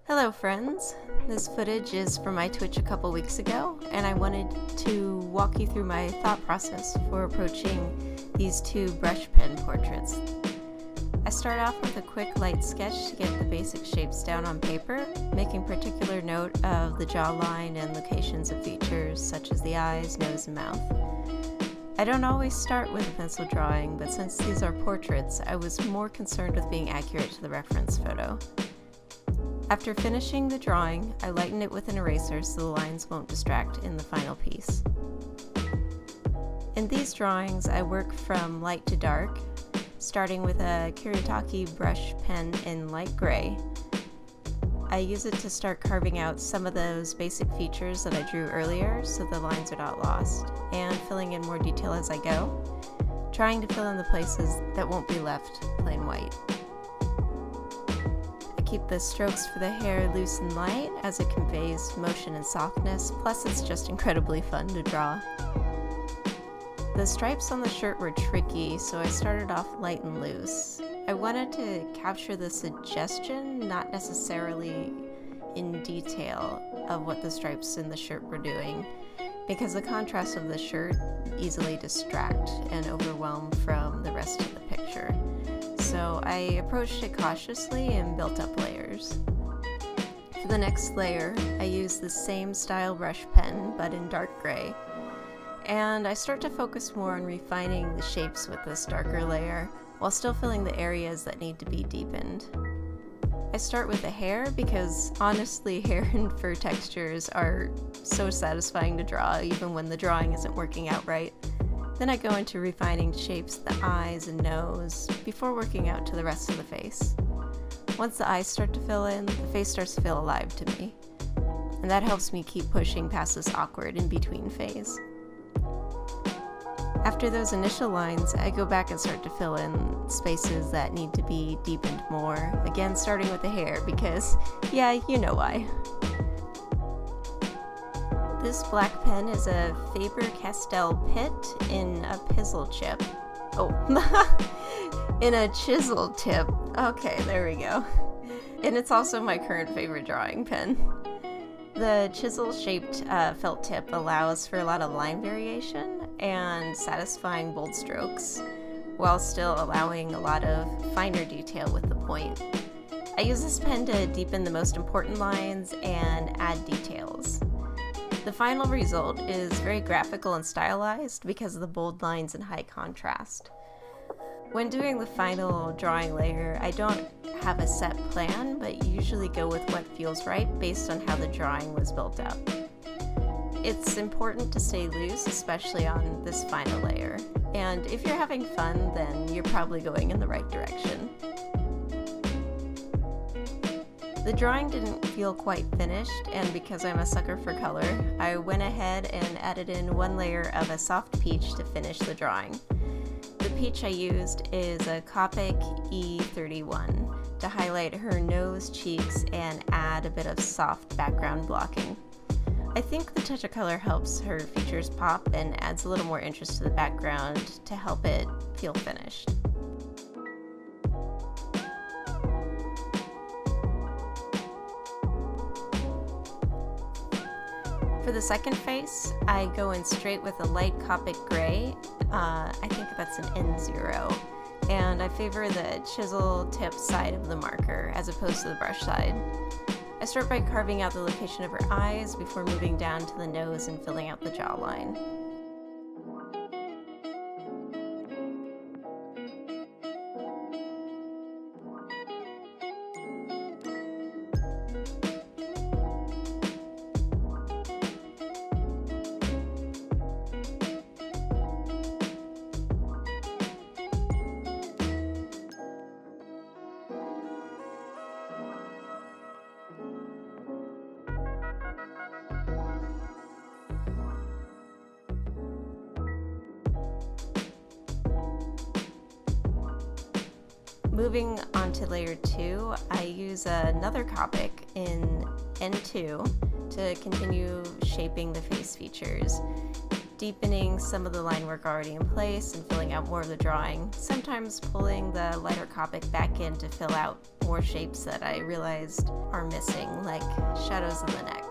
Hello friends, this footage is from my Twitch a couple weeks ago, and I wanted to walk you through my thought process for approaching these two brush pen portraits. I start off with a quick light sketch to get the basic shapes down on paper, making particular note of the jawline and locations of features such as the eyes, nose, and mouth. I don't always start with a pencil drawing, but since these are portraits, I was more concerned with being accurate to the reference photo. After finishing the drawing, I lighten it with an eraser so the lines won't distract in the final piece. In these drawings, I work from light to dark, starting with a Kuretake brush pen in light gray. I use it to start carving out some of those basic features that I drew earlier so the lines are not lost, and filling in more detail as I go, trying to fill in the places that won't be left plain white. Keep the strokes for the hair loose and light as it conveys motion and softness, plus it's just incredibly fun to draw. The stripes on the shirt were tricky, so I started off light and loose. I wanted to capture the suggestion, not necessarily in detail, of what the stripes in the shirt were doing, because the contrast of the shirt easily distract and overwhelm from the rest of the picture. So I approached it cautiously and built up layers. For the next layer, I used the same style brush pen, but in dark gray, and I start to focus more on refining the shapes with this darker layer, while still filling the areas that need to be deepened. I start with the hair because, honestly, hair and fur textures are so satisfying to draw, even when the drawing isn't working out right. Then I go into refining shapes of the eyes and nose before working out to the rest of the face. Once the eyes start to fill in, the face starts to feel alive to me. And that helps me keep pushing past this awkward in-between phase. After those initial lines, I go back and start to fill in spaces that need to be deepened more, again starting with the hair because, yeah, you know why. This black pen is a Faber-Castell Pit in a pizzle chip. Oh, in a chisel tip. Okay, there we go. And it's also my current favorite drawing pen. The chisel-shaped felt tip allows for a lot of line variation and satisfying bold strokes, while still allowing a lot of finer detail with the point. I use this pen to deepen the most important lines and add details. The final result is very graphical and stylized because of the bold lines and high contrast. When doing the final drawing layer, I don't have a set plan, but usually go with what feels right based on how the drawing was built up. It's important to stay loose, especially on this final layer, and if you're having fun, then you're probably going in the right direction. The drawing didn't feel quite finished, and because I'm a sucker for color, I went ahead and added in one layer of a soft peach to finish the drawing. The peach I used is a Copic E31 to highlight her nose, cheeks, and add a bit of soft background blocking. I think the touch of color helps her features pop and adds a little more interest to the background to help it feel finished. For the second face, I go in straight with a light Copic gray. I think that's an N0, and I favor the chisel tip side of the marker as opposed to the brush side. I start by carving out the location of her eyes before moving down to the nose and filling out the jawline. Moving on to layer 2, I use another Copic in N2 to continue shaping the face features, deepening some of the line work already in place and filling out more of the drawing, sometimes pulling the lighter Copic back in to fill out more shapes that I realized are missing, like shadows in the neck.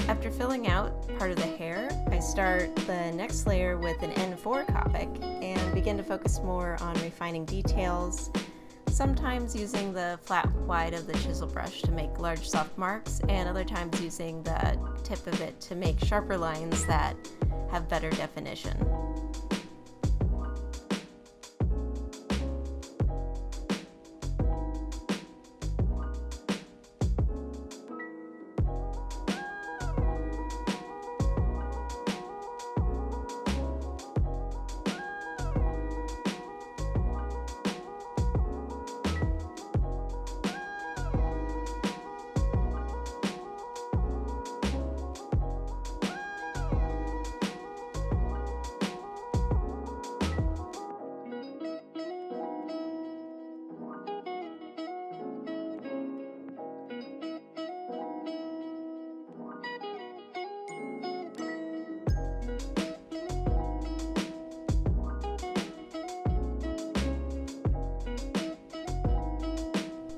After filling out part of the hair, I start the next layer with an N4 Copic and begin to focus more on refining details, sometimes using the flat wide of the chisel brush to make large soft marks, and other times using the tip of it to make sharper lines that have better definition.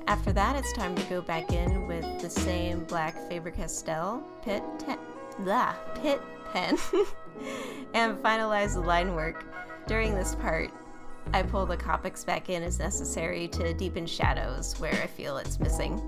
After that, it's time to go back in with the same black Faber-Castell Pitt pen and finalize the line work. During this part, I pull the Copics back in as necessary to deepen shadows where I feel it's missing.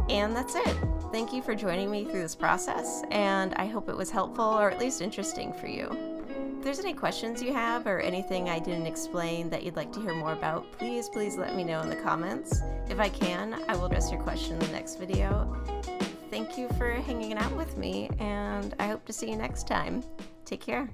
And that's it. Thank you for joining me through this process, and I hope it was helpful or at least interesting for you. there's any questions you have or anything I didn't explain that you'd like to hear more about, please let me know in the comments. If I can, I will address your question in the next video. Thank you for hanging out with me, and I hope to see you next time. Take care.